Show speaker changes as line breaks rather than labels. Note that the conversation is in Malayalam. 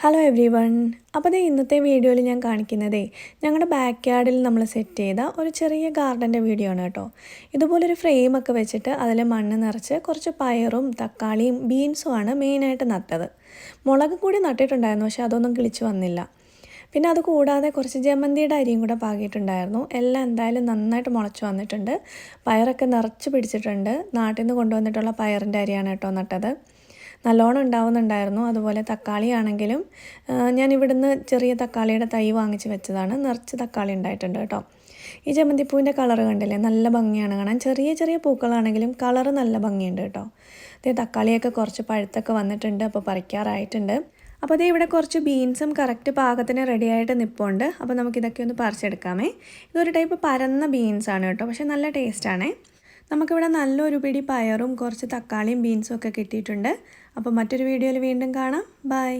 Hello every one. അപ്പോൾ ഇന്നത്തെ വീഡിയോയിൽ ഞാൻ കാണിക്കുന്നതേ ഞങ്ങളുടെ ബാക്ക് യാർഡിൽ നമ്മൾ സെറ്റ് ചെയ്ത ഒരു ചെറിയ ഗാർഡൻ്റെ വീഡിയോ ആണ് കേട്ടോ. ഇതുപോലൊരു ഫ്രെയിമൊക്കെ വെച്ചിട്ട് അതിൽ മണ്ണ് നിറച്ച് കുറച്ച് പയറും തക്കാളിയും ബീൻസും ആണ് മെയിനായിട്ട് നട്ടത്. മുളക് കൂടി നട്ടിട്ടുണ്ടായിരുന്നു, പക്ഷേ അതൊന്നും കിളിച്ച് വന്നില്ല. പിന്നെ അത് കൂടാതെ കുറച്ച് ജമന്തിയുടെ അരിയും കൂടെ പാകിയിട്ടുണ്ടായിരുന്നു. എല്ലാം എന്തായാലും നന്നായിട്ട് മുളച്ച് വന്നിട്ടുണ്ട്. പയറൊക്കെ നിറച്ച് പിടിച്ചിട്ടുണ്ട്. നാട്ടിൽ നിന്ന് കൊണ്ടുവന്നിട്ടുള്ള പയറിൻ്റെ അരിയാണ് കേട്ടോ നട്ടത്. നല്ലോണം ഉണ്ടാവുന്നുണ്ടായിരുന്നു. അതുപോലെ തക്കാളി ആണെങ്കിലും ഞാൻ ഇവിടുന്ന് ചെറിയ തക്കാളിയുടെ തൈ വാങ്ങിച്ച് വെച്ചതാണ്. നിറച്ച് തക്കാളി ഉണ്ടായിട്ടുണ്ട് കേട്ടോ. ഈ ജമന്തിപ്പൂവിൻ്റെ കളറ് കണ്ടില്ലേ, നല്ല ഭംഗിയാണ് കാണാൻ. ചെറിയ ചെറിയ പൂക്കളാണെങ്കിലും കളറ് നല്ല ഭംഗിയുണ്ട് കേട്ടോ. അതേ തക്കാളിയൊക്കെ കുറച്ച് പഴുത്തൊക്കെ വന്നിട്ടുണ്ട്, അപ്പോൾ പറിക്കാറായിട്ടുണ്ട്. അപ്പോൾ അതേ ഇവിടെ കുറച്ച് ബീൻസും കറക്റ്റ് പാകത്തിന് റെഡിയായിട്ട് നിൽപ്പുണ്ട്. അപ്പോൾ നമുക്കിതൊക്കെ ഒന്ന് പറിച്ചെടുക്കാമേ. ഇതൊരു ടൈപ്പ് പരന്ന ബീൻസാണ് കേട്ടോ, പക്ഷേ നല്ല ടേസ്റ്റാണേ. നമുക്കിവിടെ നല്ലൊരു പിടി പയറും കുറച്ച് തക്കാളിയും ബീൻസും ഒക്കെ കിട്ടിയിട്ടുണ്ട്. അപ്പോൾ മറ്റൊരു വീഡിയോയിൽ വീണ്ടും കാണാം. ബൈ.